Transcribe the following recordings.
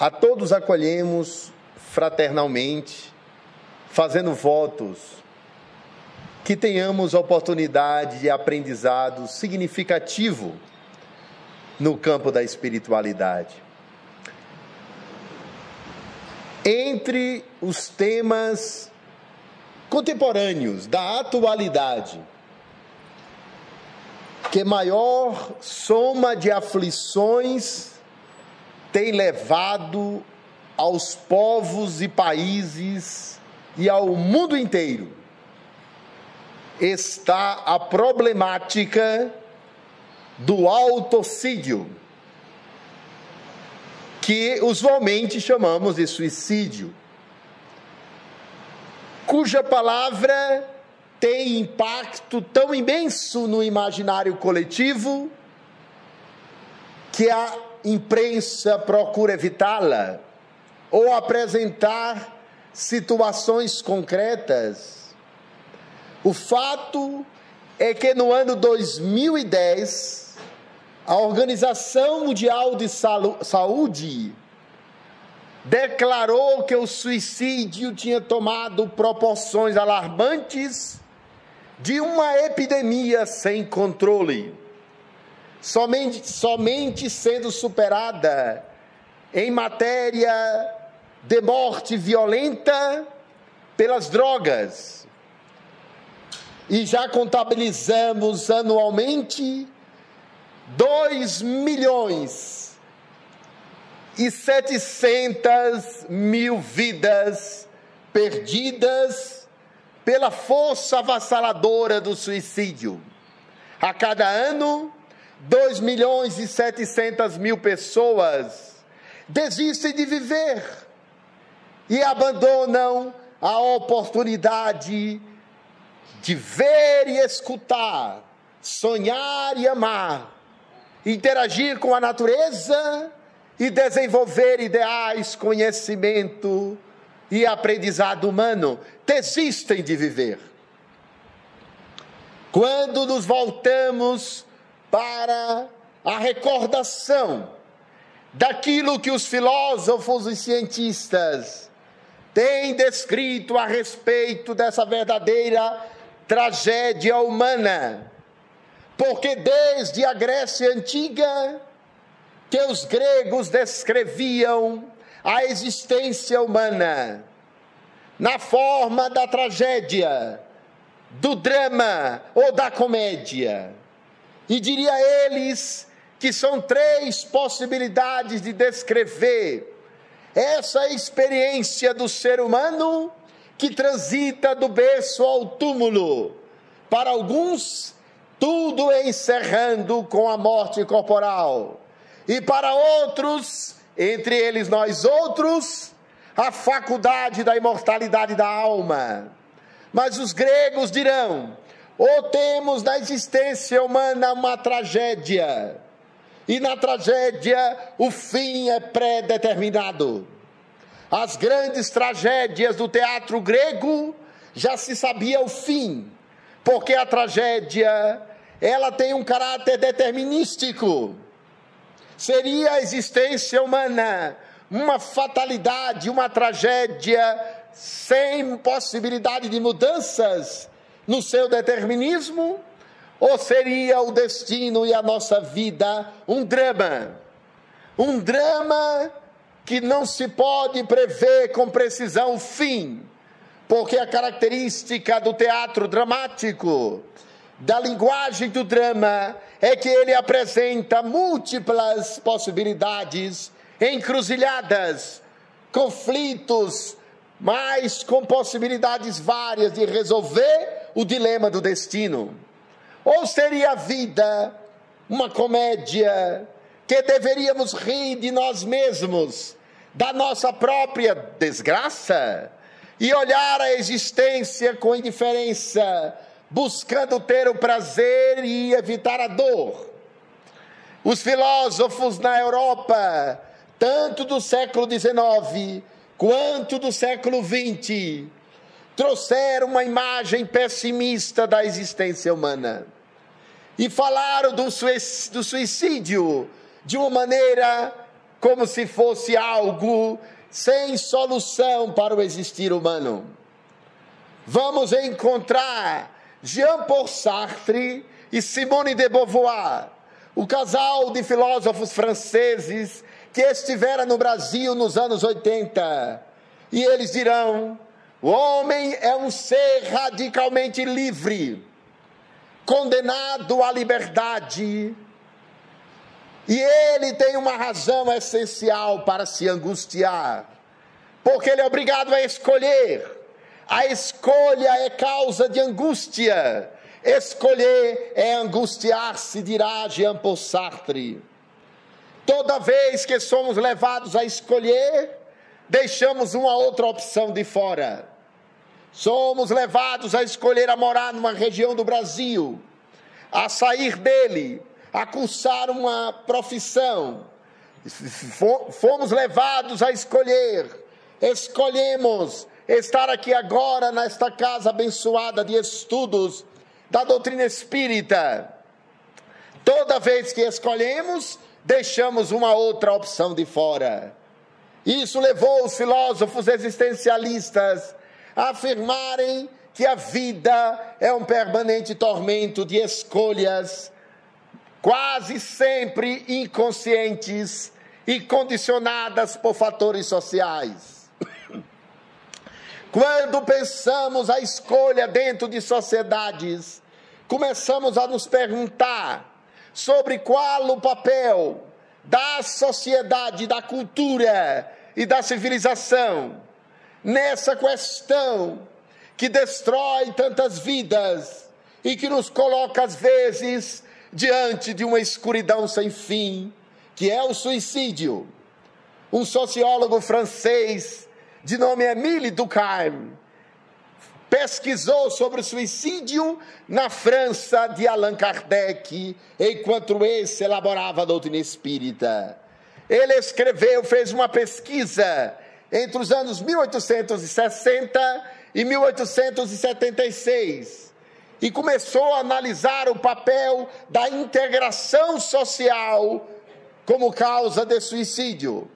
A todos acolhemos fraternalmente, fazendo votos que tenhamos oportunidade de aprendizado significativo no campo da espiritualidade. Entre os temas contemporâneos da atualidade, que maior soma de aflições tem levado aos povos e países e ao mundo inteiro, está a problemática do autocídio, que usualmente chamamos de suicídio, cuja palavra tem impacto tão imenso no imaginário coletivo que a imprensa procura evitá-la ou apresentar situações concretas. O fato é que no ano 2010, a Organização Mundial de Saúde declarou que o suicídio tinha tomado proporções alarmantes de uma epidemia sem controle, somente sendo superada em matéria de morte violenta pelas drogas. E já contabilizamos anualmente 2.700.000 vidas perdidas pela força avassaladora do suicídio. A cada ano, 2.700.000 pessoas desistem de viver e abandonam a oportunidade de ver e escutar, sonhar e amar, interagir com a natureza e desenvolver ideais, conhecimento e aprendizado humano. Desistem de viver. Quando nos voltamos para a recordação daquilo que os filósofos e cientistas têm descrito a respeito dessa verdadeira tragédia humana, porque desde a Grécia Antiga, que os gregos descreviam a existência humana na forma da tragédia, do drama ou da comédia. E diria eles que são 3 possibilidades de descrever essa experiência do ser humano que transita do berço ao túmulo. Para alguns, tudo encerrando com a morte corporal. E para outros, entre eles nós outros, a faculdade da imortalidade da alma. Mas os gregos dirão: ou temos na existência humana uma tragédia, e na tragédia o fim é pré-determinado. As grandes tragédias do teatro grego já se sabia o fim, porque a tragédia, ela tem um caráter determinístico. Seria a existência humana uma fatalidade, uma tragédia sem possibilidade de mudanças no seu determinismo? Ou seria o destino e a nossa vida um drama? Um drama que não se pode prever com precisão o fim, porque a característica do teatro dramático, da linguagem do drama, é que ele apresenta múltiplas possibilidades, encruzilhadas, conflitos, mas com possibilidades várias de resolver o dilema do destino. Ou seria a vida uma comédia que deveríamos rir de nós mesmos, da nossa própria desgraça, e olhar a existência com indiferença, buscando ter o prazer e evitar a dor? Os filósofos na Europa, tanto do século XIX quanto do século XX, trouxeram uma imagem pessimista da existência humana e falaram do suicídio de uma maneira como se fosse algo sem solução para o existir humano. Vamos encontrar Jean-Paul Sartre e Simone de Beauvoir, o casal de filósofos franceses que estivera no Brasil nos anos 80. E eles dirão: o homem é um ser radicalmente livre, condenado à liberdade, e ele tem uma razão essencial para se angustiar, porque ele é obrigado a escolher. A escolha é causa de angústia. Escolher é angustiar-se, dirá Jean-Paul Sartre. Toda vez que somos levados a escolher, deixamos uma outra opção de fora. Somos levados a escolher a morar numa região do Brasil, a sair dele, a cursar uma profissão. Fomos levados a escolher, escolhemos estar aqui agora nesta casa abençoada de estudos da doutrina espírita. Toda vez que escolhemos, deixamos uma outra opção de fora. Isso levou os filósofos existencialistas a afirmarem que a vida é um permanente tormento de escolhas, quase sempre inconscientes e condicionadas por fatores sociais. Quando pensamos a escolha dentro de sociedades, começamos a nos perguntar sobre qual o papel da sociedade, da cultura e da civilização nessa questão que destrói tantas vidas e que nos coloca às vezes diante de uma escuridão sem fim, que é o suicídio. Um sociólogo francês de nome Émile Durkheim pesquisou sobre o suicídio na França de Allan Kardec, enquanto esse elaborava a doutrina espírita. Ele fez uma pesquisa entre os anos 1860 e 1876, e começou a analisar o papel da integração social como causa de suicídio.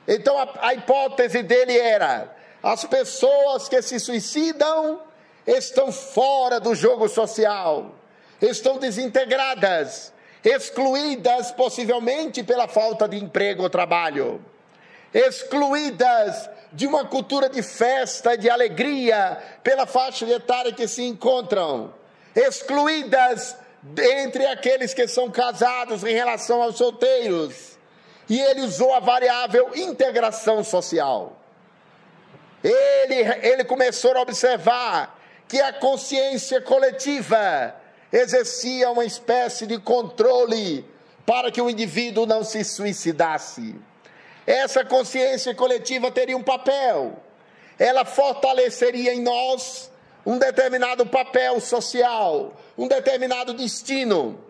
Então a hipótese dele era: as pessoas que se suicidam estão fora do jogo social, estão desintegradas, excluídas possivelmente pela falta de emprego ou trabalho, excluídas de uma cultura de festa e de alegria pela faixa etária que se encontram, excluídas entre aqueles que são casados em relação aos solteiros. E ele usou a variável integração social. Ele começou a observar que a consciência coletiva exercia uma espécie de controle para que o indivíduo não se suicidasse. Essa consciência coletiva teria um papel. Ela fortaleceria em nós um determinado papel social, um determinado destino.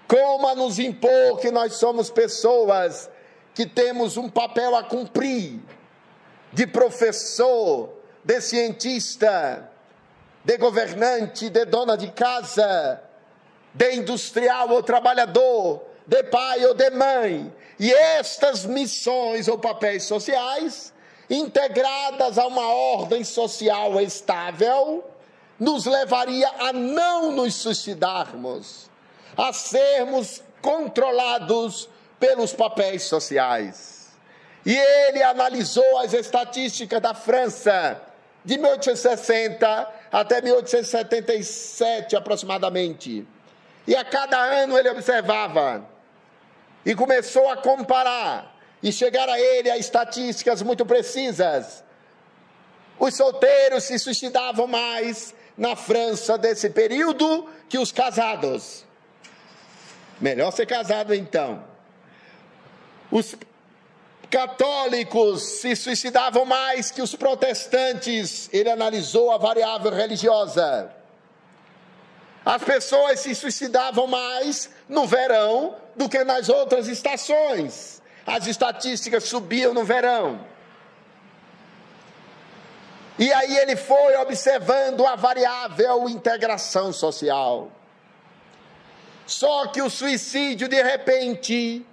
Como a nos impor que nós somos pessoas que temos um papel a cumprir, de professor, de cientista, de governante, de dona de casa, de industrial ou trabalhador, de pai ou de mãe. E estas missões ou papéis sociais, integradas a uma ordem social estável, nos levaria a não nos suicidarmos, a sermos controlados pelos papéis sociais. E ele analisou as estatísticas da França de 1860 até 1877 aproximadamente. E a cada ano ele observava e começou a comparar e chegar a ele a estatísticas muito precisas. Os solteiros se suicidavam mais na França desse período que os casados. Melhor ser casado, então. Os católicos se suicidavam mais que os protestantes. Ele analisou a variável religiosa. As pessoas se suicidavam mais no verão do que nas outras estações. As estatísticas subiam no verão. E aí ele foi observando a variável integração social. Só que o suicídio, de repente,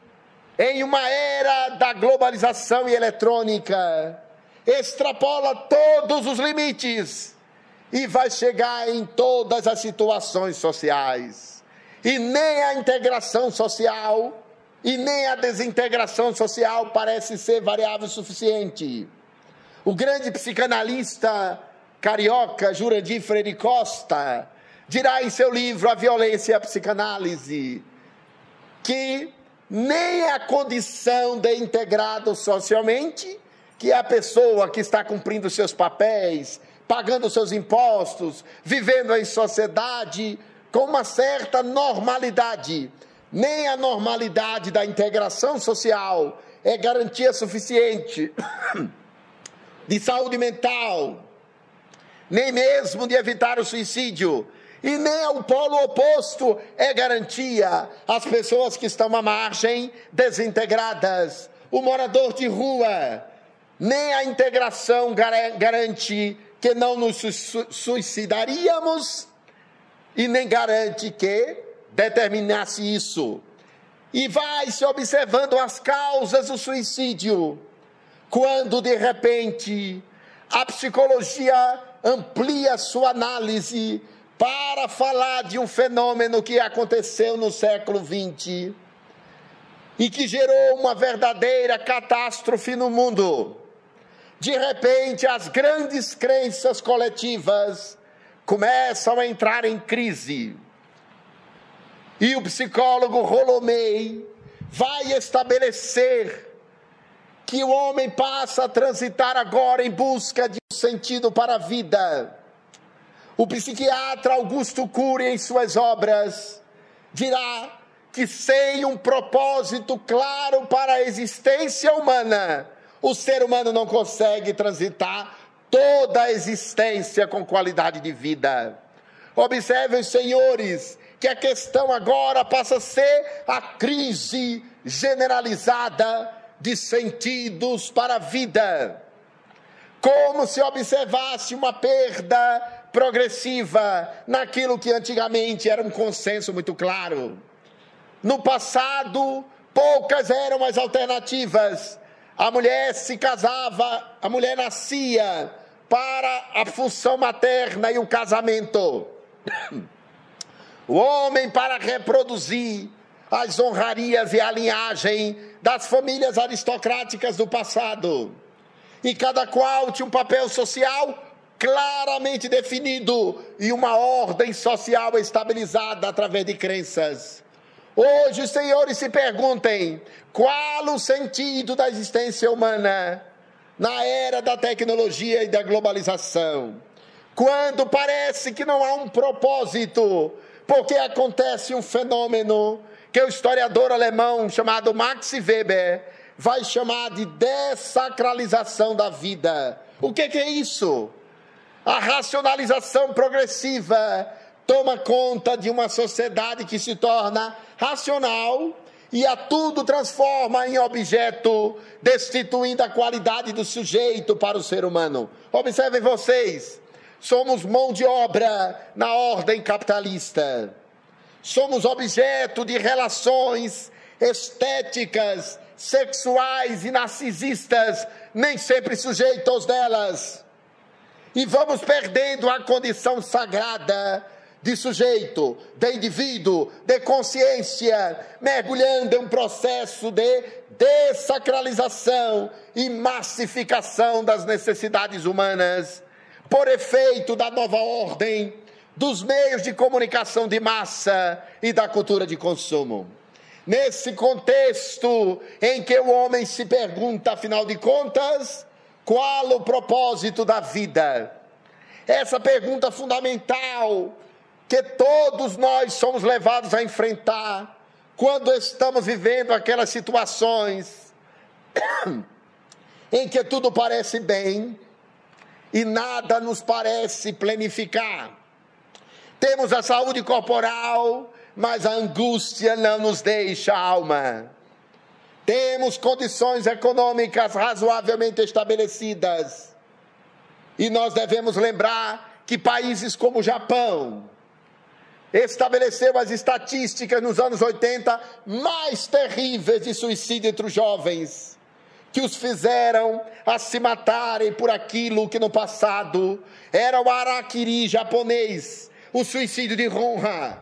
em uma era da globalização e eletrônica, extrapola todos os limites e vai chegar em todas as situações sociais. E nem a integração social e nem a desintegração social parece ser variável suficiente. O grande psicanalista carioca Jurandir Freire Costa dirá em seu livro A Violência e a Psicanálise que nem a condição de integrado socialmente, que é a pessoa que está cumprindo seus papéis, pagando seus impostos, vivendo em sociedade com uma certa normalidade, nem a normalidade da integração social é garantia suficiente de saúde mental, nem mesmo de evitar o suicídio, e nem o polo oposto é garantia. As pessoas que estão à margem, desintegradas, o morador de rua, nem a integração garante que não nos suicidaríamos e nem garante que determinasse isso. E vai se observando as causas do suicídio, quando de repente a psicologia amplia sua análise para falar de um fenômeno que aconteceu no século XX e que gerou uma verdadeira catástrofe no mundo. De repente, as grandes crenças coletivas começam a entrar em crise. E o psicólogo Rollo May vai estabelecer que o homem passa a transitar agora em busca de um sentido para a vida. O psiquiatra Augusto Cury, em suas obras, dirá que sem um propósito claro para a existência humana, o ser humano não consegue transitar toda a existência com qualidade de vida. Observem, senhores, que a questão agora passa a ser a crise generalizada de sentidos para a vida. Como se observasse uma perda progressiva naquilo que antigamente era um consenso muito claro. No passado, poucas eram as alternativas. A mulher se casava, a mulher nascia para a função materna e o casamento. O homem para reproduzir as honrarias e a linhagem das famílias aristocráticas do passado. E cada qual tinha um papel social claramente definido e uma ordem social estabilizada através de crenças. Hoje os senhores se perguntem qual o sentido da existência humana na era da tecnologia e da globalização, quando parece que não há um propósito, porque acontece um fenômeno que o historiador alemão chamado Max Weber vai chamar de dessacralização da vida. O que é isso? A racionalização progressiva toma conta de uma sociedade que se torna racional e a tudo transforma em objeto, destituindo a qualidade do sujeito para o ser humano. Observem vocês, somos mão de obra na ordem capitalista. Somos objeto de relações estéticas, sexuais e narcisistas, nem sempre sujeitos delas. E vamos perdendo a condição sagrada de sujeito, de indivíduo, de consciência, mergulhando em um processo de dessacralização e massificação das necessidades humanas, por efeito da nova ordem, dos meios de comunicação de massa e da cultura de consumo. Nesse contexto em que o homem se pergunta, afinal de contas, qual o propósito da vida? Essa pergunta fundamental que todos nós somos levados a enfrentar quando estamos vivendo aquelas situações em que tudo parece bem e nada nos parece planificar. Temos a saúde corporal, mas a angústia não nos deixa a alma. Temos condições econômicas razoavelmente estabelecidas. E nós devemos lembrar que países como o Japão, estabeleceu as estatísticas nos anos 80 mais terríveis de suicídio entre os jovens, que os fizeram a se matarem por aquilo que no passado era o harakiri japonês, o suicídio de honra.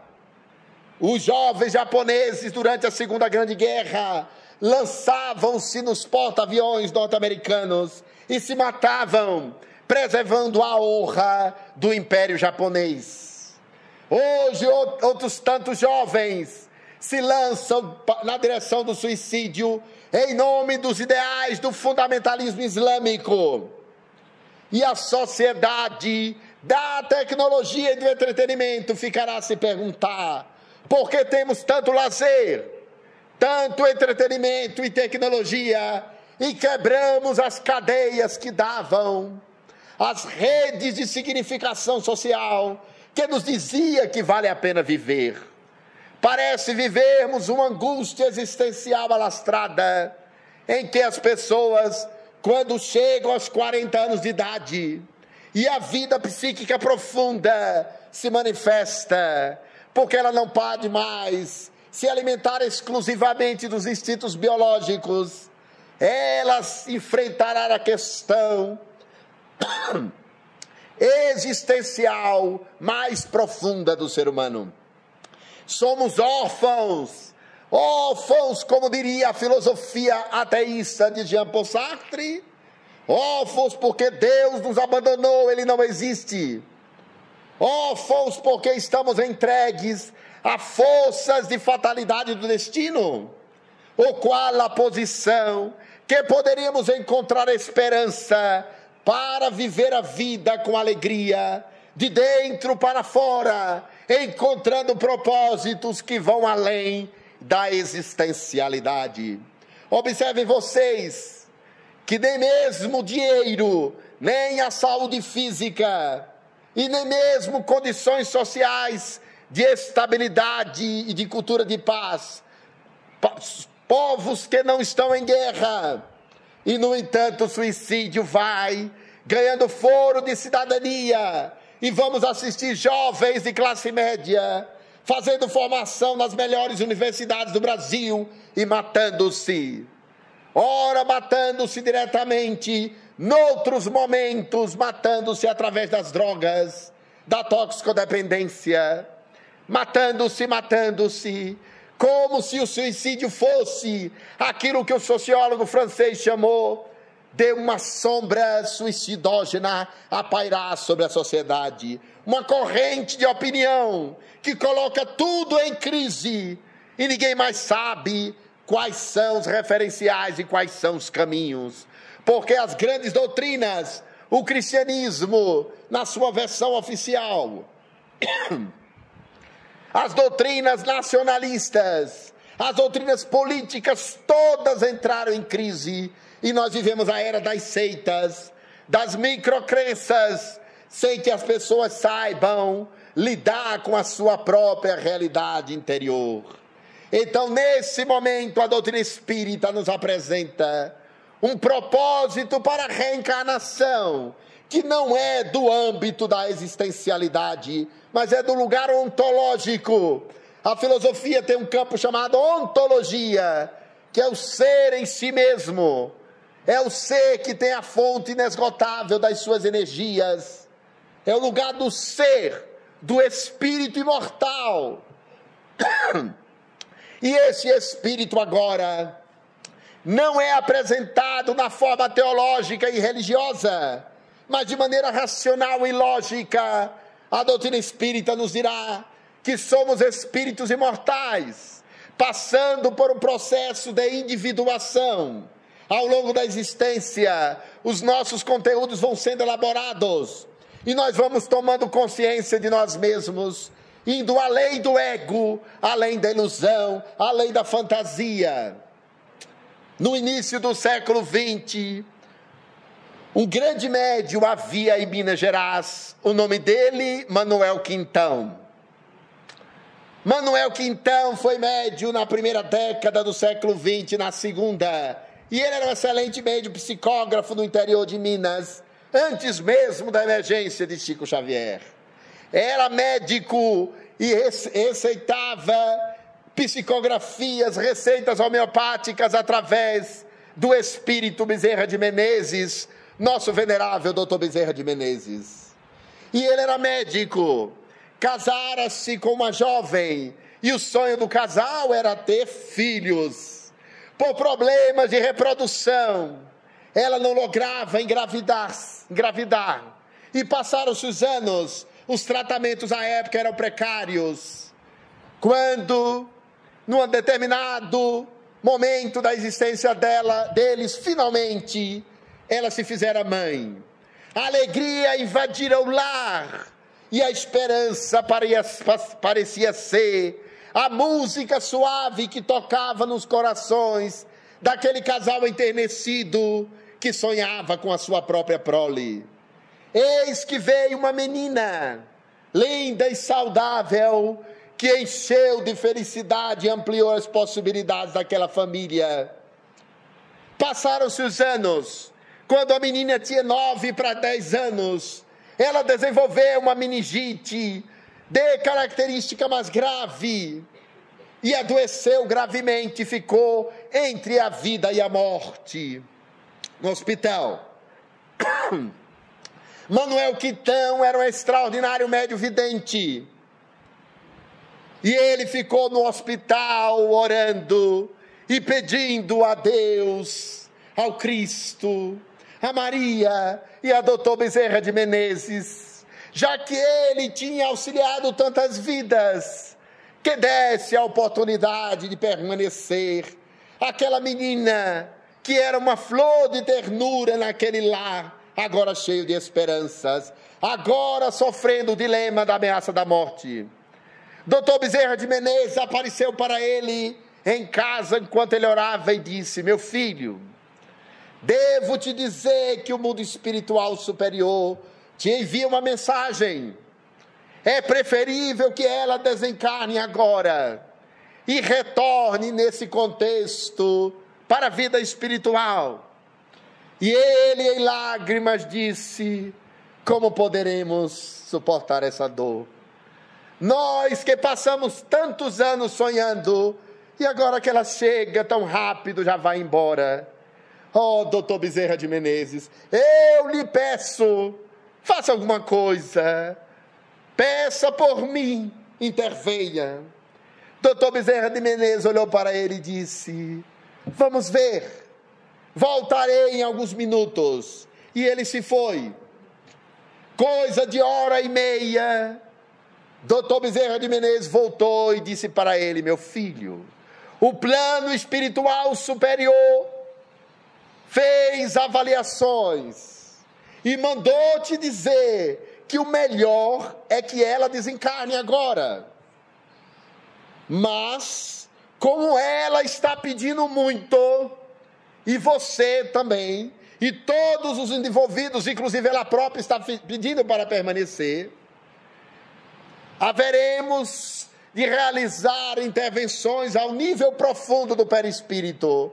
Os jovens japoneses, durante a Segunda Grande Guerra, lançavam-se nos porta-aviões norte-americanos e se matavam, preservando a honra do Império Japonês. Hoje, outros tantos jovens se lançam na direção do suicídio em nome dos ideais do fundamentalismo islâmico. E a sociedade da tecnologia e do entretenimento ficará a se perguntar: por que temos tanto lazer, tanto entretenimento e tecnologia, e quebramos as cadeias que davam, as redes de significação social, que nos dizia que vale a pena viver? Parece vivermos uma angústia existencial alastrada, em que as pessoas, quando chegam aos 40 anos de idade, e a vida psíquica profunda se manifesta, porque ela não pode mais se alimentar exclusivamente dos instintos biológicos, elas enfrentarão a questão existencial mais profunda do ser humano. Somos órfãos, como diria a filosofia ateísta de Jean-Paul Sartre, órfãos porque Deus nos abandonou, Ele não existe. Órfãos porque estamos entregues a forças de fatalidade do destino. Ou qual a posição que poderíamos encontrar esperança para viver a vida com alegria, de dentro para fora, encontrando propósitos que vão além da existencialidade. Observem vocês que nem mesmo o dinheiro, nem a saúde física e nem mesmo condições sociais de estabilidade e de cultura de paz, povos que não estão em guerra, e no entanto o suicídio vai ganhando foro de cidadania, e vamos assistir jovens de classe média fazendo formação nas melhores universidades do Brasil e matando-se. Ora matando-se diretamente, noutros momentos matando-se através das drogas, da toxicodependência, matando-se, como se o suicídio fosse aquilo que o sociólogo francês chamou de uma sombra suicidógena a pairar sobre a sociedade. Uma corrente de opinião que coloca tudo em crise e ninguém mais sabe quais são os referenciais e quais são os caminhos. Porque as grandes doutrinas, o cristianismo, na sua versão oficial, as doutrinas nacionalistas, as doutrinas políticas, todas entraram em crise, e nós vivemos a era das seitas, das microcrenças, sem que as pessoas saibam lidar com a sua própria realidade interior. Então, nesse momento, a doutrina espírita nos apresenta um propósito para a reencarnação, que não é do âmbito da existencialidade, mas é do lugar ontológico. A filosofia tem um campo chamado ontologia, que é o ser em si mesmo. É o ser que tem a fonte inesgotável das suas energias. É o lugar do ser, do espírito imortal. E esse espírito agora não é apresentado na forma teológica e religiosa, mas de maneira racional e lógica. A doutrina espírita nos dirá que somos espíritos imortais, passando por um processo de individuação. Ao longo da existência, os nossos conteúdos vão sendo elaborados, e nós vamos tomando consciência de nós mesmos, indo além do ego, além da ilusão, além da fantasia. No início do século XX, um grande médium havia em Minas Gerais, o nome dele, Manuel Quintão. Manuel Quintão foi médium na primeira década do século XX, na segunda, e ele era um excelente médium psicógrafo no interior de Minas, antes mesmo da emergência de Chico Xavier. Era médico e receitava psicografias, receitas homeopáticas através do espírito Bezerra de Menezes, nosso venerável doutor Bezerra de Menezes. E ele era médico, casara-se com uma jovem, e o sonho do casal era ter filhos. Por problemas de reprodução, ela não lograva engravidar. E passaram-se os anos, os tratamentos à época eram precários. Quando, num determinado momento da existência deles, finalmente, ela se fizera mãe. A alegria invadira o lar, e a esperança parecia ser a música suave que tocava nos corações daquele casal enternecido que sonhava com a sua própria prole. Eis que veio uma menina, linda e saudável, que encheu de felicidade e ampliou as possibilidades daquela família. Passaram-se os anos. Quando a menina tinha 9 para 10 anos, ela desenvolveu uma meningite de característica mais grave e adoeceu gravemente, ficou entre a vida e a morte no hospital. Manuel Quitão era um extraordinário médium vidente, e ele ficou no hospital orando e pedindo a Deus, ao Cristo, a Maria e a doutor Bezerra de Menezes, já que ele tinha auxiliado tantas vidas, que desse a oportunidade de permanecer aquela menina que era uma flor de ternura naquele lar, agora cheio de esperanças, agora sofrendo o dilema da ameaça da morte. Doutor Bezerra de Menezes apareceu para ele em casa enquanto ele orava e disse: meu filho, devo te dizer que o mundo espiritual superior te envia uma mensagem. É preferível que ela desencarne agora e retorne nesse contexto para a vida espiritual. E ele, em lágrimas, disse: como poderemos suportar essa dor? Nós que passamos tantos anos sonhando, e agora que ela chega tão rápido, já vai embora. Oh, doutor Bezerra de Menezes, eu lhe peço, faça alguma coisa, peça por mim, intervenha. Doutor Bezerra de Menezes olhou para ele e disse: vamos ver, voltarei em alguns minutos. E ele se foi. Coisa de hora e meia, doutor Bezerra de Menezes voltou e disse para ele: meu filho, o plano espiritual superior fez avaliações e mandou te dizer que o melhor é que ela desencarne agora. Mas, como ela está pedindo muito, e você também, e todos os envolvidos, inclusive ela própria está pedindo para permanecer, haveremos de realizar intervenções ao nível profundo do perispírito,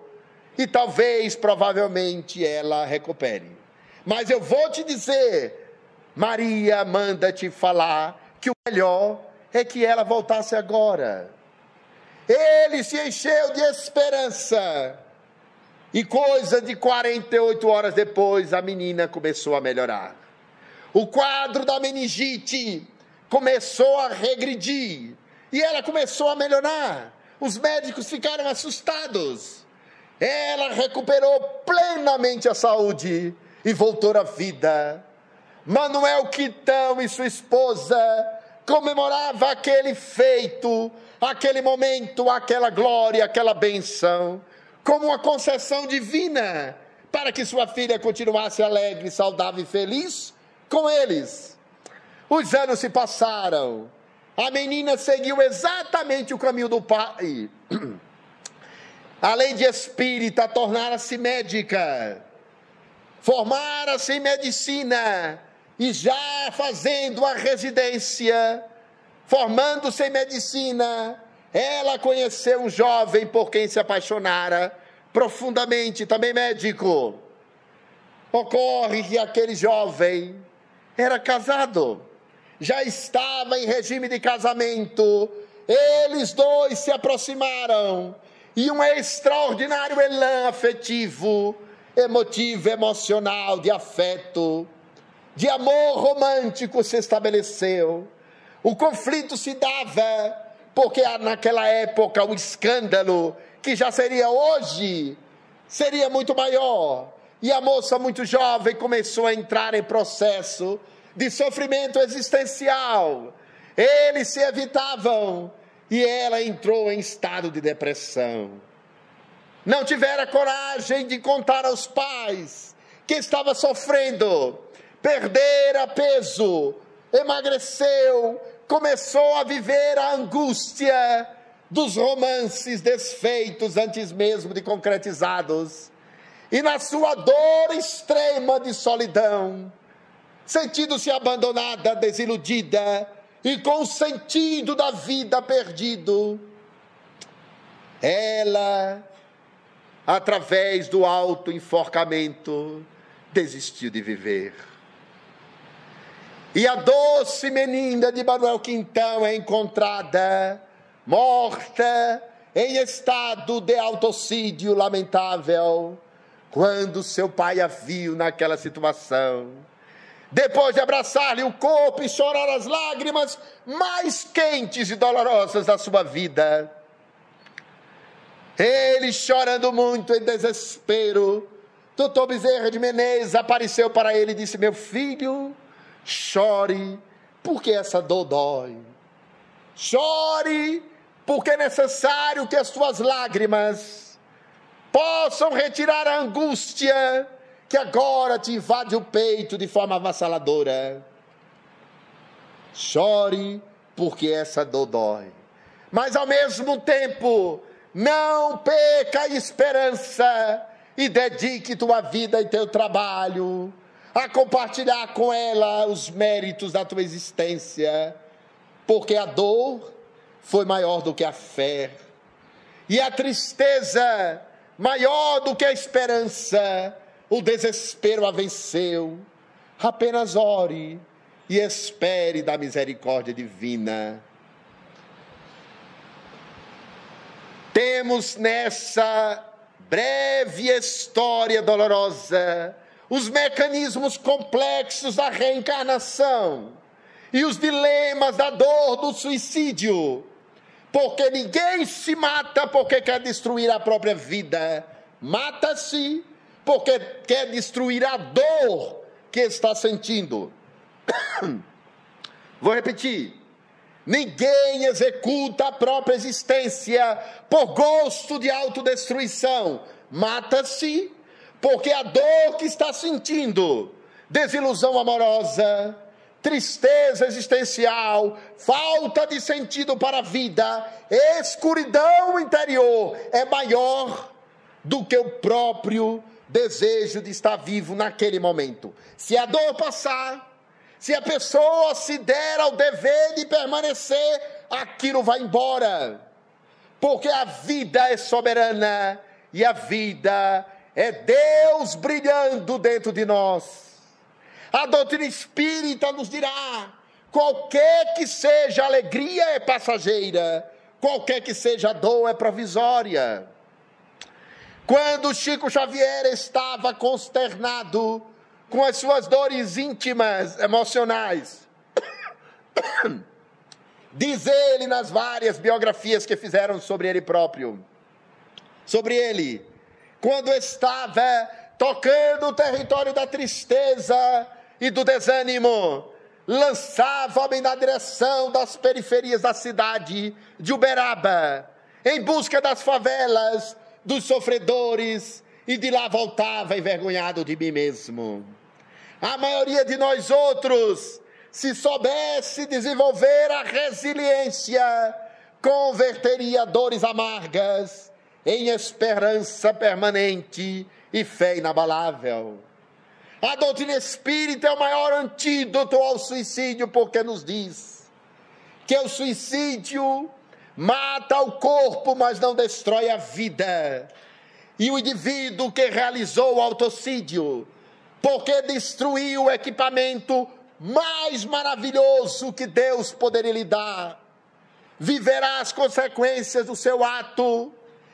e talvez, provavelmente, ela recupere. Mas eu vou te dizer, Maria manda te falar que o melhor é que ela voltasse agora. Ele se encheu de esperança, e coisa de 48 horas depois, a menina começou a melhorar. O quadro da meningite começou a regredir, e ela começou a melhorar. Os médicos ficaram assustados. Ela recuperou plenamente a saúde e voltou à vida. Manuel Quitão e sua esposa comemoravam aquele feito, aquele momento, aquela glória, aquela bênção, como uma concessão divina, para que sua filha continuasse alegre, saudável e feliz com eles. Os anos se passaram, a menina seguiu exatamente o caminho do pai. Além de espírita, tornara-se médica, formara-se em medicina, e já fazendo a residência, formando-se em medicina, ela conheceu um jovem por quem se apaixonara profundamente, também médico. Ocorre que aquele jovem era casado, já estava em regime de casamento. Eles dois se aproximaram e um extraordinário elan afetivo, emotivo, emocional, de afeto, de amor romântico se estabeleceu. O conflito se dava porque naquela época o escândalo, que já seria hoje, seria muito maior. E a moça muito jovem começou a entrar em processo de sofrimento existencial. Eles se evitavam e ela entrou em estado de depressão. Não tivera coragem de contar aos pais que estava sofrendo, perdera peso, emagreceu, começou a viver a angústia dos romances desfeitos antes mesmo de concretizados. E na sua dor extrema de solidão, sentindo-se abandonada, desiludida e com o sentido da vida perdido, ela, através do autoenforcamento, desistiu de viver. E a doce menina de Manuel Quintão é encontrada morta em estado de autocídio lamentável, quando seu pai a viu naquela situação. Depois de abraçar-lhe o corpo e chorar as lágrimas mais quentes e dolorosas da sua vida, ele, chorando muito em desespero, doutor Bezerra de Menezes apareceu para ele e disse: meu filho, chore, porque essa dor dói. Chore, porque é necessário que as tuas lágrimas possam retirar a angústia que agora te invade o peito de forma avassaladora. Chore, porque essa dor dói. Mas ao mesmo tempo, não perca a esperança e dedique tua vida e teu trabalho a compartilhar com ela os méritos da tua existência, porque a dor foi maior do que a fé, e a tristeza maior do que a esperança. O desespero a venceu. Apenas ore e espere da misericórdia divina. Temos nessa breve história dolorosa os mecanismos complexos da reencarnação e os dilemas da dor do suicídio, porque ninguém se mata porque quer destruir a própria vida, mata-se porque quer destruir a dor que está sentindo. Vou repetir: ninguém executa a própria existência por gosto de autodestruição, mata-se porque a dor que está sentindo, desilusão amorosa, tristeza existencial, falta de sentido para a vida, escuridão interior, é maior do que o próprio desejo de estar vivo naquele momento. Se a dor passar, se a pessoa se der ao dever de permanecer, aquilo vai embora, porque a vida é soberana e a vida é Deus brilhando dentro de nós. A doutrina espírita nos dirá: qualquer que seja a alegria é passageira, qualquer que seja a dor é provisória. Quando Chico Xavier estava consternado com as suas dores íntimas, emocionais, diz ele nas várias biografias que fizeram sobre ele próprio, sobre ele, quando estava tocando o território da tristeza e do desânimo, lançava-me na direção das periferias da cidade de Uberaba, em busca das favelas, dos sofredores, e de lá voltava envergonhado de mim mesmo. A maioria de nós outros, se soubesse desenvolver a resiliência, converteria dores amargas em esperança permanente e fé inabalável. A doutrina espírita é o maior antídoto ao suicídio, porque nos diz que o suicídio mata o corpo, mas não destrói a vida. E o indivíduo que realizou o autocídio, porque destruiu o equipamento mais maravilhoso que Deus poderia lhe dar. Viverá as consequências do seu ato,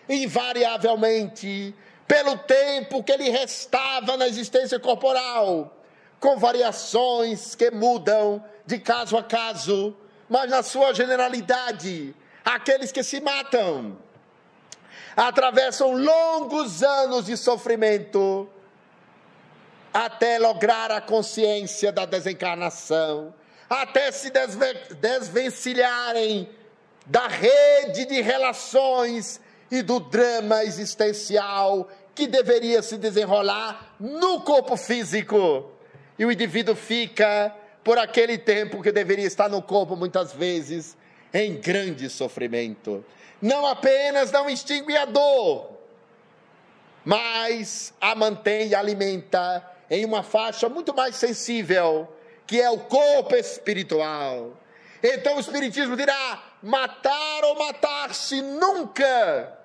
invariavelmente, pelo tempo que lhe restava na existência corporal, com variações que mudam de caso a caso, mas na sua generalidade, aqueles que se matam atravessam longos anos de sofrimento até lograr a consciência da desencarnação, até se desvencilharem da rede de relações e do drama existencial que deveria se desenrolar no corpo físico. E o indivíduo fica, por aquele tempo que deveria estar no corpo, muitas vezes, em grande sofrimento. Não apenas não extingue a dor, mas a mantém e alimenta em uma faixa muito mais sensível, que é o corpo espiritual. Então o Espiritismo dirá: matar ou matar-se nunca.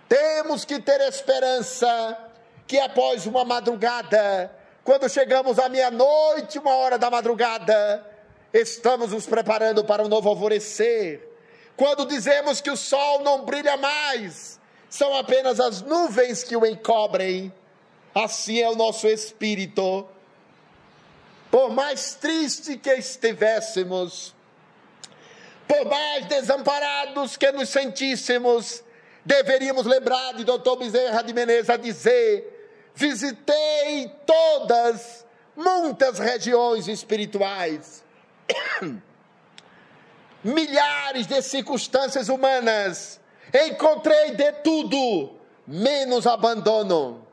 Temos que ter esperança que após uma madrugada, quando chegamos à meia-noite, 1h da madrugada, estamos nos preparando para um novo alvorecer. Quando dizemos que o sol não brilha mais, são apenas as nuvens que o encobrem. Assim é o nosso espírito. Por mais triste que estivéssemos, por mais desamparados que nos sentíssemos, deveríamos lembrar de Dr. Bezerra de Menezes a dizer: visitei muitas regiões espirituais, milhares de circunstâncias humanas, encontrei de tudo, menos abandono.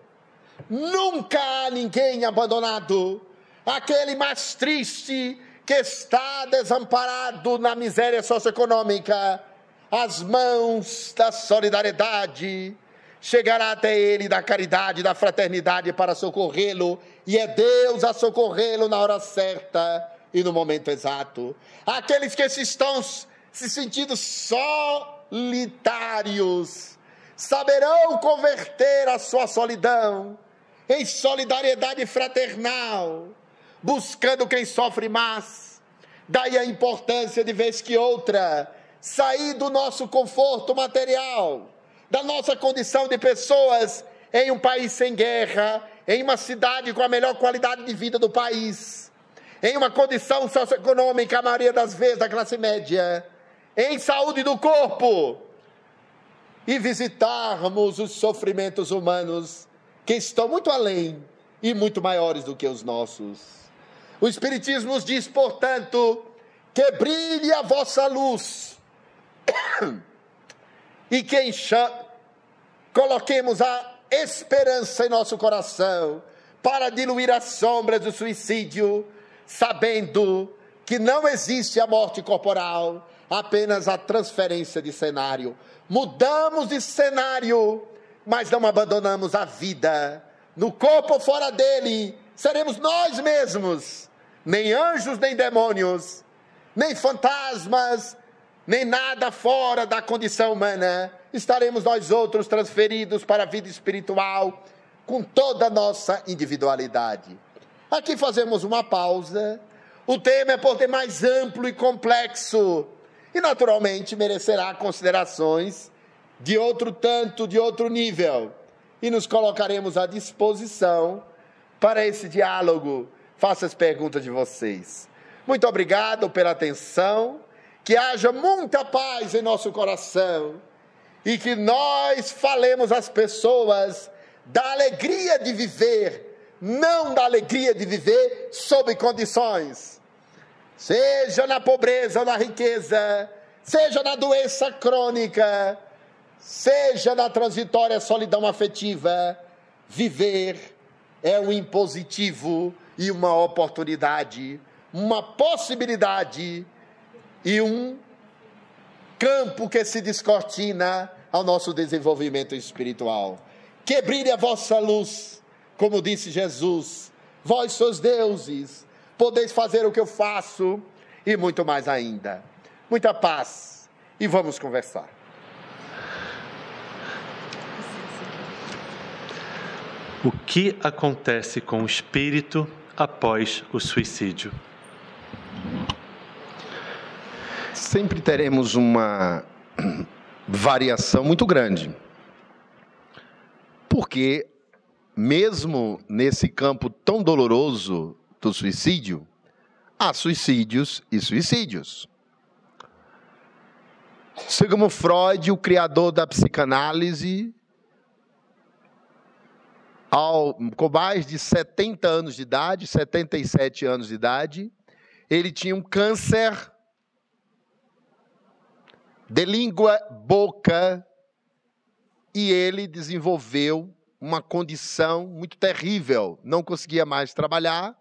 Nunca há ninguém abandonado. Aquele mais triste que está desamparado na miséria socioeconômica, as mãos da solidariedade chegará até ele, da caridade, da fraternidade, para socorrê-lo, e é Deus a socorrê-lo na hora certa e no momento exato. Aqueles que estão se sentindo solitários saberão converter a sua solidão em solidariedade fraternal, buscando quem sofre mais. Daí a importância, de vez que outra, sair do nosso conforto material, da nossa condição de pessoas em um país sem guerra, em uma cidade com a melhor qualidade de vida do país, em uma condição socioeconômica, a maioria das vezes, da classe média, em saúde do corpo, e visitarmos os sofrimentos humanos que estão muito além e muito maiores do que os nossos. O Espiritismo nos diz, portanto, que brilhe a vossa luz e que coloquemos a esperança em nosso coração para diluir as sombras do suicídio, sabendo que não existe a morte corporal, apenas a transferência de cenário. Mudamos de cenário, mas não abandonamos a vida. No corpo ou fora dele, seremos nós mesmos, nem anjos, nem demônios, nem fantasmas, nem nada fora da condição humana. Estaremos nós outros transferidos para a vida espiritual, com toda a nossa individualidade. Aqui fazemos uma pausa. O tema é por demais amplo e complexo, e naturalmente merecerá considerações de outro tanto, de outro nível, e nos colocaremos à disposição para esse diálogo. Faço as perguntas de vocês. Muito obrigado pela atenção, que haja muita paz em nosso coração, e que nós falemos às pessoas da alegria de viver, não da alegria de viver sob condições, seja na pobreza ou na riqueza, seja na doença crônica, seja na transitória solidão afetiva. Viver é um impositivo e uma oportunidade, uma possibilidade e um campo que se descortina ao nosso desenvolvimento espiritual. Que brilhe a vossa luz, como disse Jesus: vós sois deuses, podeis fazer o que eu faço e muito mais ainda. Muita paz e vamos conversar. O que acontece com o espírito após o suicídio? Sempre teremos uma variação muito grande. Porque, mesmo nesse campo tão doloroso do suicídio, há suicídios e suicídios. Sigmund Freud, o criador da psicanálise, com mais de 70 anos de idade, 77 anos de idade, ele tinha um câncer de língua, boca, e ele desenvolveu uma condição muito terrível. Não conseguia mais trabalhar,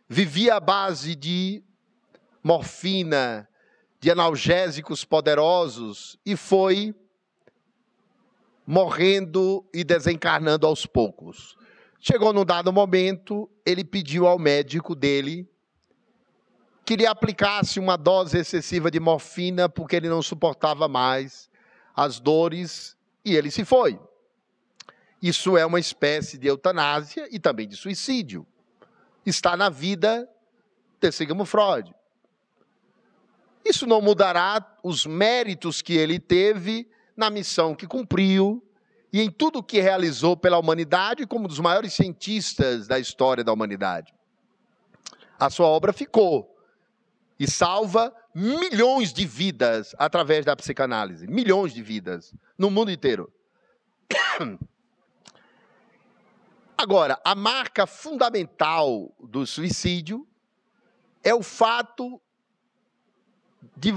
vivia à base de morfina, de analgésicos poderosos, e foi morrendo e desencarnando aos poucos. Chegou num dado momento, ele pediu ao médico dele que lhe aplicasse uma dose excessiva de morfina, porque ele não suportava mais as dores, e ele se foi. Isso é uma espécie de eutanásia e também de suicídio. Está na vida de Sigmund Freud. Isso não mudará os méritos que ele teve na missão que cumpriu e em tudo que realizou pela humanidade como um dos maiores cientistas da história da humanidade. A sua obra ficou e salva milhões de vidas através da psicanálise. Milhões de vidas no mundo inteiro. Agora, a marca fundamental do suicídio é o fato de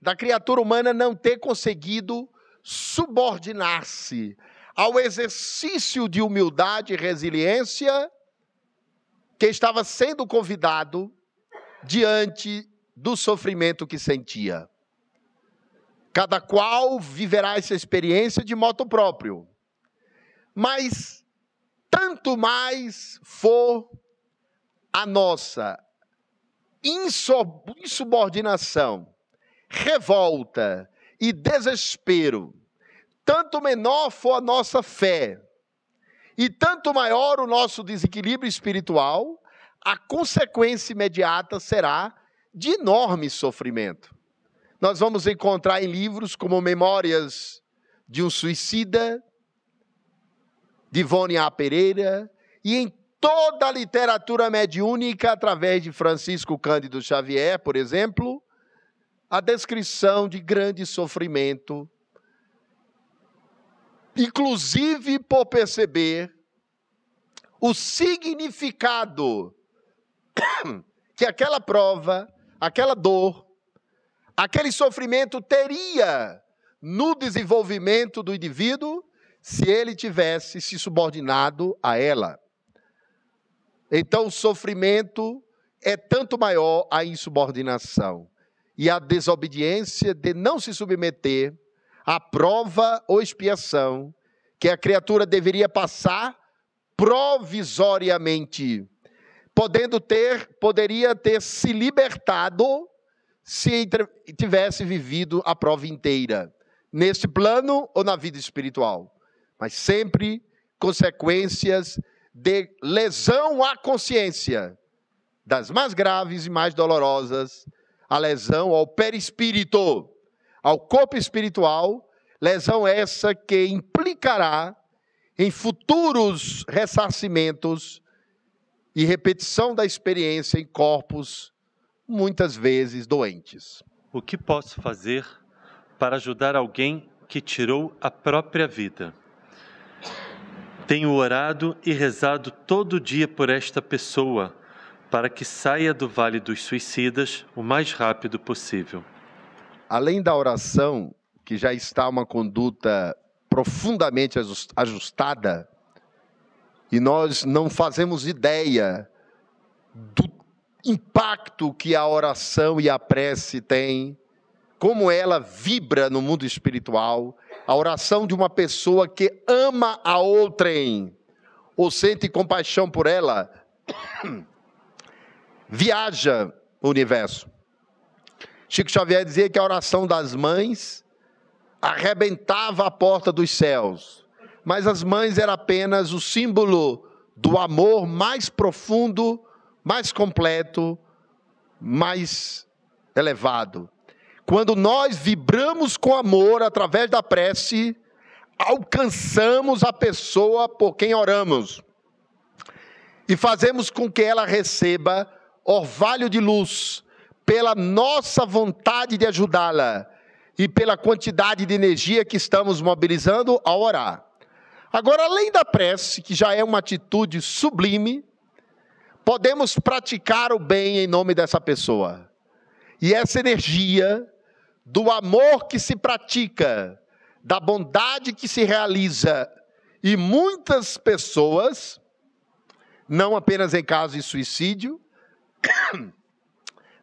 da criatura humana, não ter conseguido subordinar-se ao exercício de humildade e resiliência que estava sendo convidado diante do sofrimento que sentia. Cada qual viverá essa experiência de modo próprio. Mas, tanto mais for a nossa insubordinação, revolta e desespero, tanto menor for a nossa fé e tanto maior o nosso desequilíbrio espiritual, a consequência imediata será de enorme sofrimento. Nós vamos encontrar em livros como Memórias de um Suicida, de Ivone A. Pereira, e em toda a literatura mediúnica, através de Francisco Cândido Xavier, por exemplo, a descrição de grande sofrimento, inclusive por perceber o significado que aquela prova, aquela dor, aquele sofrimento teria no desenvolvimento do indivíduo se ele tivesse se subordinado a ela. Então, o sofrimento é tanto maior a insubordinação e a desobediência de não se submeter à prova ou expiação que a criatura deveria passar provisoriamente, poderia ter se libertado se tivesse vivido a prova inteira, neste plano ou na vida espiritual. Mas sempre consequências de lesão à consciência, das mais graves e mais dolorosas, a lesão ao perispírito, ao corpo espiritual, lesão essa que implicará em futuros ressarcimentos e repetição da experiência em corpos muitas vezes doentes. O que posso fazer para ajudar alguém que tirou a própria vida? Tenho orado e rezado todo dia por esta pessoa, para que saia do Vale dos Suicidas o mais rápido possível. Além da oração, que já está uma conduta profundamente ajustada, e nós não fazemos ideia do impacto que a oração e a prece têm, como ela vibra no mundo espiritual, a oração de uma pessoa que ama a outrem, ou sente compaixão por ela, viaja o universo. Chico Xavier dizia que a oração das mães arrebentava a porta dos céus, mas as mães eram apenas o símbolo do amor mais profundo, mais completo, mais elevado. Quando nós vibramos com amor através da prece, alcançamos a pessoa por quem oramos e fazemos com que ela receba orvalho de luz pela nossa vontade de ajudá-la e pela quantidade de energia que estamos mobilizando ao orar. Agora, além da prece, que já é uma atitude sublime, podemos praticar o bem em nome dessa pessoa. E essa energia do amor que se pratica, da bondade que se realiza, e muitas pessoas, não apenas em caso de suicídio,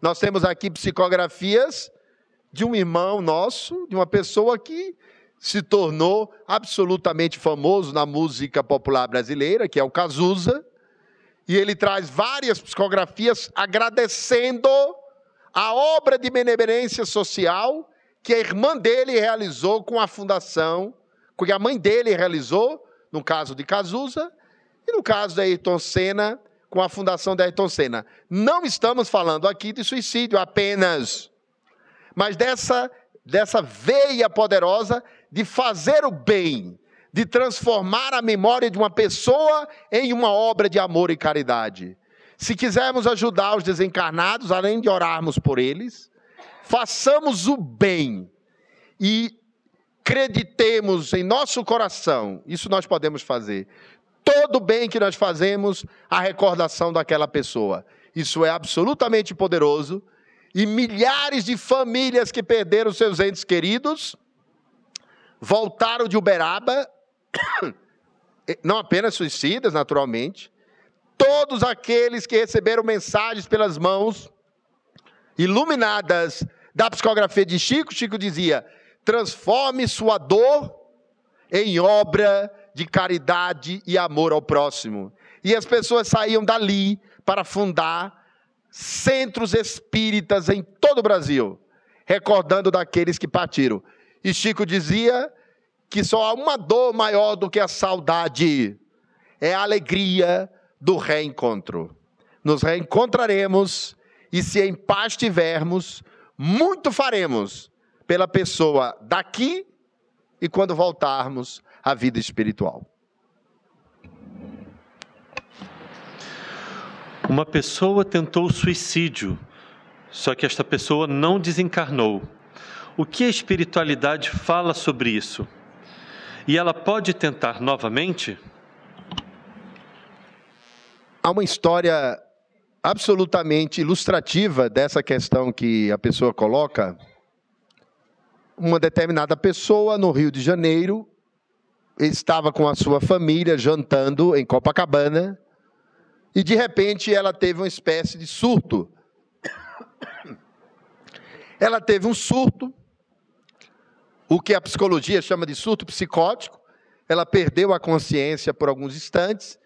nós temos aqui psicografias de um irmão nosso, de uma pessoa que se tornou absolutamente famoso na música popular brasileira, que é o Cazuza, e ele traz várias psicografias agradecendo a obra de benevolência social que a irmã dele realizou com a fundação, que a mãe dele realizou, no caso de Cazuza, e no caso da Ayrton Senna, com a fundação da Ayrton Senna. Não estamos falando aqui de suicídio apenas, mas dessa veia poderosa de fazer o bem, de transformar a memória de uma pessoa em uma obra de amor e caridade. Se quisermos ajudar os desencarnados, além de orarmos por eles, façamos o bem e acreditemos em nosso coração, isso nós podemos fazer. Todo o bem que nós fazemos, a recordação daquela pessoa. Isso é absolutamente poderoso. E milhares de famílias que perderam seus entes queridos, voltaram de Uberaba, não apenas suicidas, naturalmente, todos aqueles que receberam mensagens pelas mãos iluminadas da psicografia de Chico, Chico dizia: transforme sua dor em obra de caridade e amor ao próximo. E as pessoas saíam dali para fundar centros espíritas em todo o Brasil, recordando daqueles que partiram. E Chico dizia que só há uma dor maior do que a saudade, é a alegria do reencontro. Nos reencontraremos e, se em paz tivermos, muito faremos pela pessoa daqui e quando voltarmos à vida espiritual. Uma pessoa tentou suicídio, só que esta pessoa não desencarnou. O que a espiritualidade fala sobre isso? E ela pode tentar novamente? Há uma história absolutamente ilustrativa dessa questão que a pessoa coloca. Uma determinada pessoa no Rio de Janeiro estava com a sua família jantando em Copacabana e, de repente, ela teve uma espécie de surto. Ela teve um surto, o que a psicologia chama de surto psicótico. Ela perdeu a consciência por alguns instantes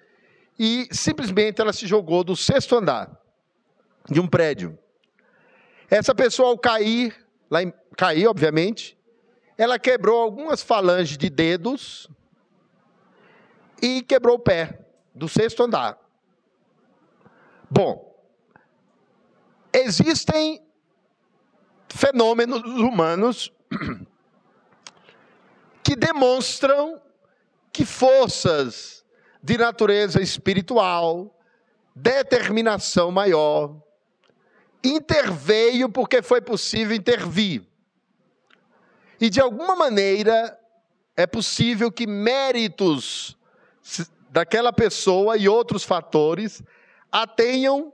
e, simplesmente, ela se jogou do 6º andar de um prédio. Essa pessoa, ao cair, obviamente, ela quebrou algumas falanges de dedos e quebrou o pé do 6º andar. Bom, existem fenômenos humanos que demonstram que forças de natureza espiritual, determinação maior, interveio porque foi possível intervir. E, de alguma maneira, é possível que méritos daquela pessoa e outros fatores a tenham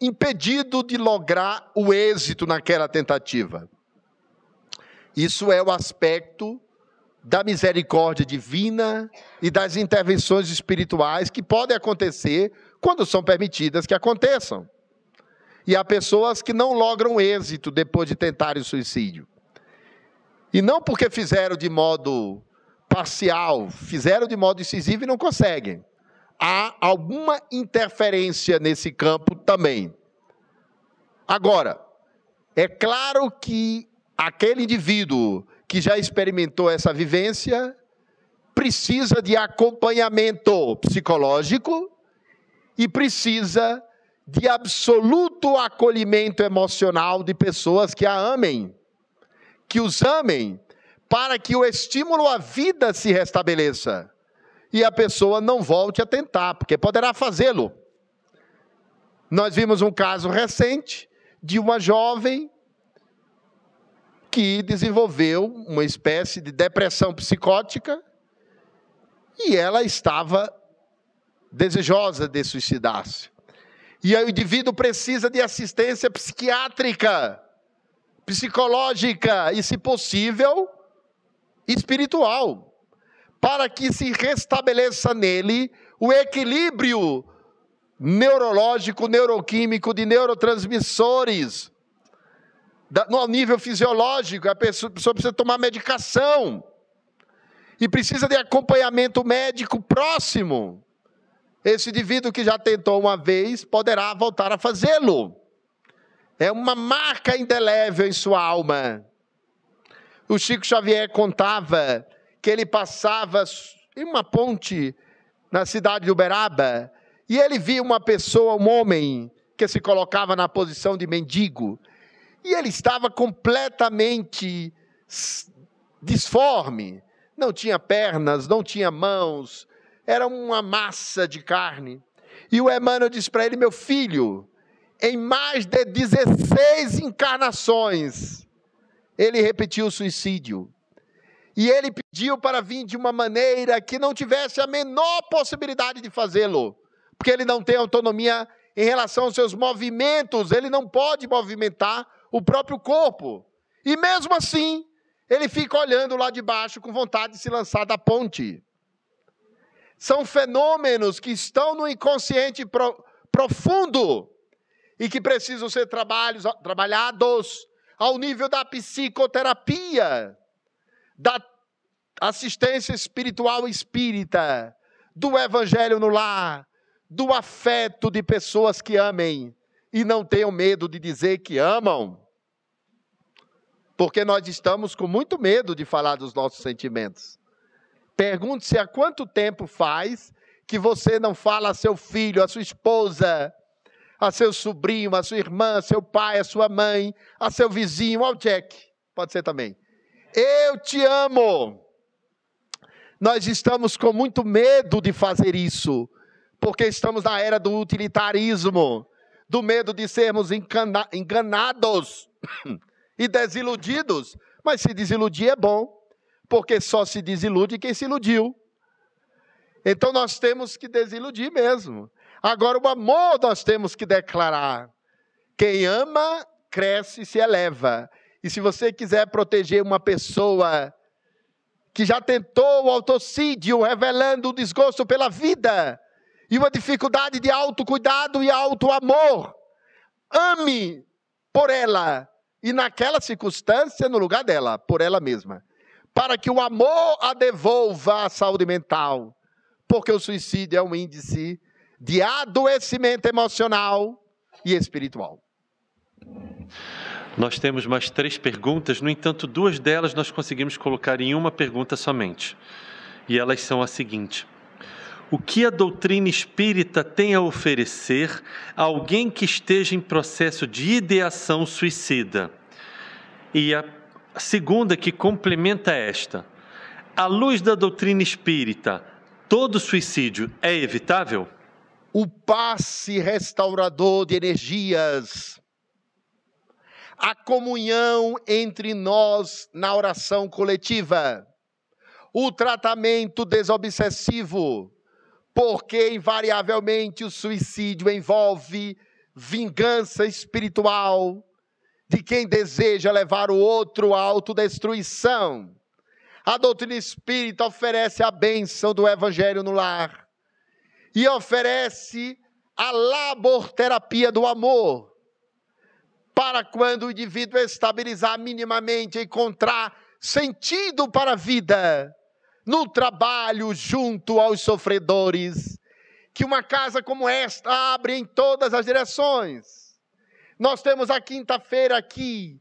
impedido de lograr o êxito naquela tentativa. Isso é o aspecto da misericórdia divina e das intervenções espirituais que podem acontecer quando são permitidas que aconteçam. E há pessoas que não logram êxito depois de tentarem o suicídio. E não porque fizeram de modo parcial, fizeram de modo incisivo e não conseguem. Há alguma interferência nesse campo também. Agora, é claro que aquele indivíduo que já experimentou essa vivência precisa de acompanhamento psicológico e precisa de absoluto acolhimento emocional de pessoas que a amem, que os amem, para que o estímulo à vida se restabeleça e a pessoa não volte a tentar, porque poderá fazê-lo. Nós vimos um caso recente de uma jovem que desenvolveu uma espécie de depressão psicótica e ela estava desejosa de suicidar-se. E aí o indivíduo precisa de assistência psiquiátrica, psicológica e, se possível, espiritual, para que se restabeleça nele o equilíbrio neurológico, neuroquímico, de neurotransmissores. No nível fisiológico, a pessoa precisa tomar medicação e precisa de acompanhamento médico próximo. Esse indivíduo que já tentou uma vez poderá voltar a fazê-lo. É uma marca indelével em sua alma. O Chico Xavier contava que ele passava em uma ponte na cidade de Uberaba e ele via uma pessoa, um homem, que se colocava na posição de mendigo. E ele estava completamente disforme. Não tinha pernas, não tinha mãos. Era uma massa de carne. E o Emmanuel disse para ele: meu filho, em mais de 16 encarnações, ele repetiu o suicídio. E ele pediu para vir de uma maneira que não tivesse a menor possibilidade de fazê-lo. Porque ele não tem autonomia em relação aos seus movimentos. Ele não pode movimentar o próprio corpo. E mesmo assim, ele fica olhando lá de baixo com vontade de se lançar da ponte. São fenômenos que estão no inconsciente profundo e que precisam ser trabalhados ao nível da psicoterapia, da assistência espiritual espírita, do evangelho no lar, do afeto de pessoas que amem e não tenham medo de dizer que amam. Porque nós estamos com muito medo de falar dos nossos sentimentos. Pergunte-se há quanto tempo faz que você não fala a seu filho, a sua esposa, a seu sobrinho, a sua irmã, a seu pai, a sua mãe, a seu vizinho, ao Jack, pode ser também. Eu te amo. Nós estamos com muito medo de fazer isso, porque estamos na era do utilitarismo, do medo de sermos enganados e desiludidos. Mas se desiludir é bom, porque só se desilude quem se iludiu. Então nós temos que desiludir mesmo. Agora o amor nós temos que declarar. Quem ama, cresce e se eleva. E se você quiser proteger uma pessoa que já tentou o autocídio, revelando o desgosto pela vida, e uma dificuldade de autocuidado e autoamor, ame por ela, e naquela circunstância, no lugar dela, por ela mesma, para que o amor a devolva à saúde mental, porque o suicídio é um índice de adoecimento emocional e espiritual. Nós temos mais 3 perguntas, no entanto, 2 delas nós conseguimos colocar em uma pergunta somente. E elas são as seguintes: o que a doutrina espírita tem a oferecer a alguém que esteja em processo de ideação suicida? E a segunda, que complementa esta: à luz da doutrina espírita, todo suicídio é evitável? O passe restaurador de energias, a comunhão entre nós na oração coletiva, o tratamento desobsessivo, porque invariavelmente o suicídio envolve vingança espiritual de quem deseja levar o outro à autodestruição. A doutrina espírita oferece a bênção do evangelho no lar e oferece a laborterapia do amor, para quando o indivíduo estabilizar minimamente, encontrar sentido para a vida, no trabalho junto aos sofredores, que uma casa como esta abre em todas as direções. Nós temos a quinta-feira aqui,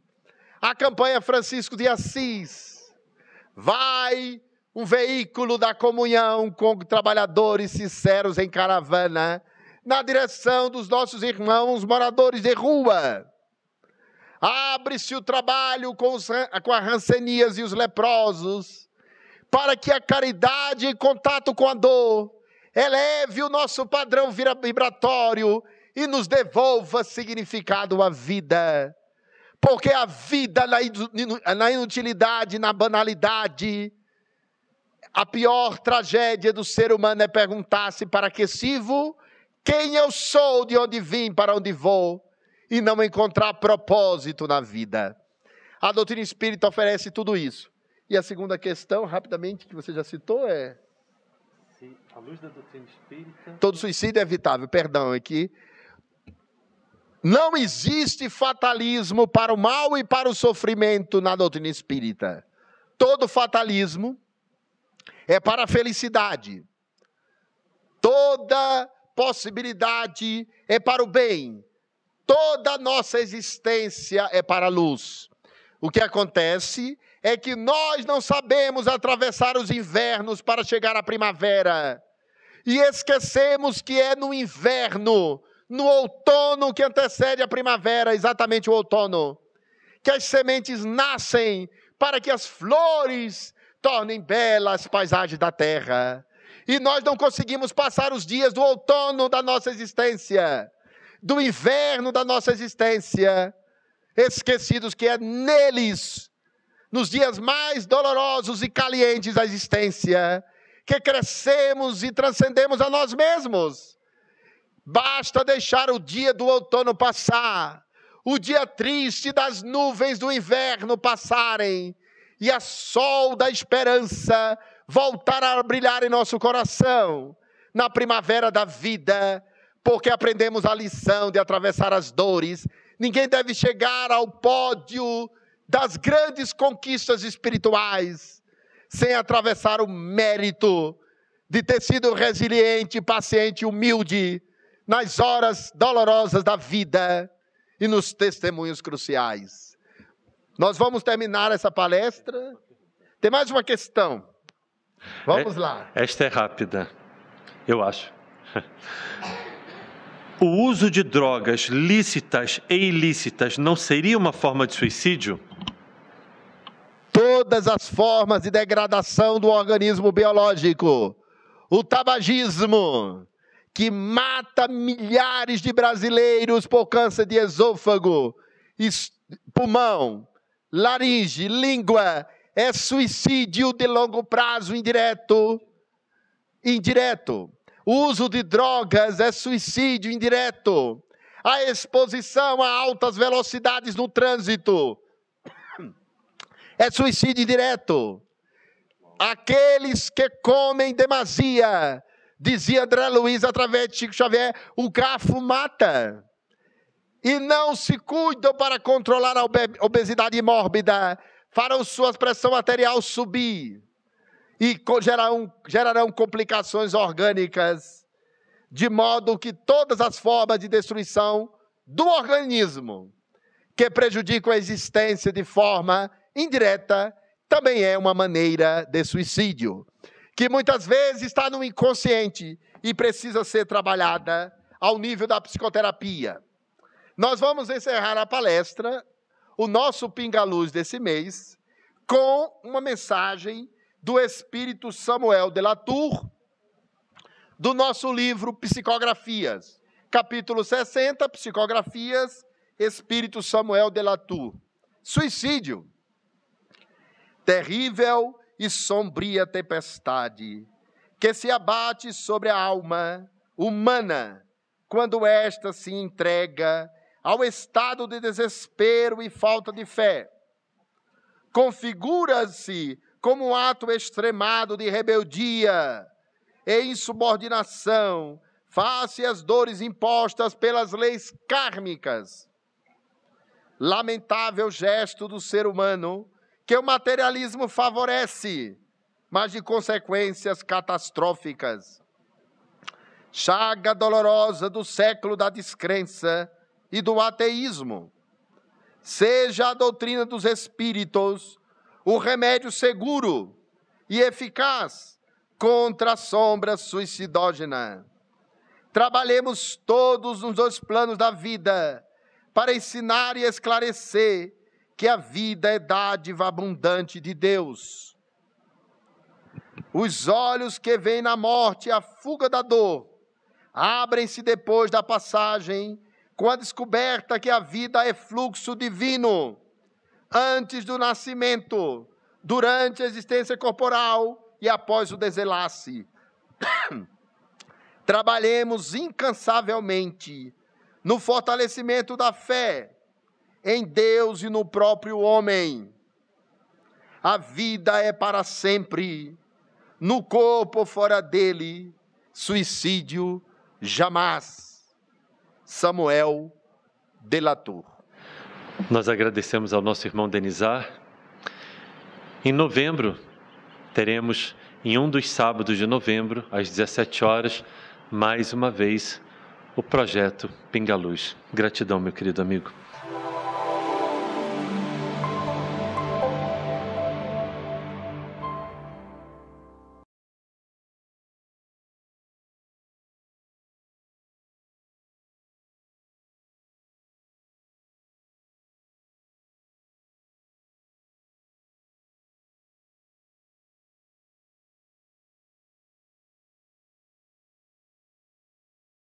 a campanha Francisco de Assis. Vai um veículo da comunhão com trabalhadores sinceros em caravana, na direção dos nossos irmãos moradores de rua. Abre-se o trabalho com a rancenias e os leprosos, para que a caridade em contato com a dor eleve o nosso padrão vibratório e nos devolva significado à vida. Porque a vida na inutilidade, na banalidade, a pior tragédia do ser humano é perguntar-se para que sirvo, quem eu sou, de onde vim, para onde vou, e não encontrar propósito na vida. A doutrina espírita oferece tudo isso. E a segunda questão, rapidamente, que você já citou, é... Se à luz da doutrina espírita... Todo suicídio é evitável, perdão, aqui. Não existe fatalismo para o mal e para o sofrimento na doutrina espírita. Todo fatalismo é para a felicidade. Toda possibilidade é para o bem. Toda a nossa existência é para a luz. O que acontece é que nós não sabemos atravessar os invernos para chegar à primavera. E esquecemos que é no inverno, no outono que antecede a primavera, exatamente o outono, que as sementes nascem para que as flores tornem belas as paisagens da terra. E nós não conseguimos passar os dias do outono da nossa existência, do inverno da nossa existência, esquecidos que é neles, nos dias mais dolorosos e calientes da existência, que crescemos e transcendemos a nós mesmos. Basta deixar o dia do outono passar, o dia triste das nuvens do inverno passarem, e a sol da esperança voltar a brilhar em nosso coração, na primavera da vida, porque aprendemos a lição de atravessar as dores. Ninguém deve chegar ao pódio das grandes conquistas espirituais sem atravessar o mérito de ter sido resiliente, paciente, humilde nas horas dolorosas da vida e nos testemunhos cruciais. Nós vamos terminar essa palestra. Tem mais uma questão. Vamos lá. Esta é rápida, eu acho. O uso de drogas lícitas e ilícitas não seria uma forma de suicídio? Todas as formas de degradação do organismo biológico. O tabagismo, que mata milhares de brasileiros por câncer de esôfago, pulmão, laringe, língua, é suicídio de longo prazo indireto. O uso de drogas é suicídio indireto. A exposição a altas velocidades no trânsito é suicídio indireto. Aqueles que comem demasia, dizia André Luiz através de Chico Xavier, o garfo mata. E não se cuidam para controlar a obesidade mórbida, farão sua pressão arterial subir e gerarão complicações orgânicas, de modo que todas as formas de destruição do organismo que prejudicam a existência de forma indireta também é uma maneira de suicídio, que muitas vezes está no inconsciente e precisa ser trabalhada ao nível da psicoterapia. Nós vamos encerrar a palestra, o nosso Pinga-Luz desse mês, com uma mensagem do Espírito Samuel de La Tour, do nosso livro Psicografias, capítulo 60, Psicografias, Espírito Samuel de La Tour. Suicídio. Terrível e sombria tempestade que se abate sobre a alma humana quando esta se entrega ao estado de desespero e falta de fé. Configura-se como um ato extremado de rebeldia e insubordinação face às dores impostas pelas leis kármicas. Lamentável gesto do ser humano que o materialismo favorece, mas de consequências catastróficas. Chaga dolorosa do século da descrença e do ateísmo. Seja a doutrina dos espíritos o remédio seguro e eficaz contra a sombra suicidógena. Trabalhemos todos nos dois planos da vida para ensinar e esclarecer que a vida é dádiva abundante de Deus. Os olhos que veem na morte a fuga da dor abrem-se depois da passagem com a descoberta que a vida é fluxo divino, antes do nascimento, durante a existência corporal e após o desenlace. Trabalhemos incansavelmente no fortalecimento da fé em Deus e no próprio homem. A vida é para sempre, no corpo ou fora dele, suicídio jamais. Samuel de La Tour. Nós agradecemos ao nosso irmão Denizar. Em novembro, teremos, em um dos sábados de novembro, às 17 horas, mais uma vez, o projeto Pinga Luz. Gratidão, meu querido amigo.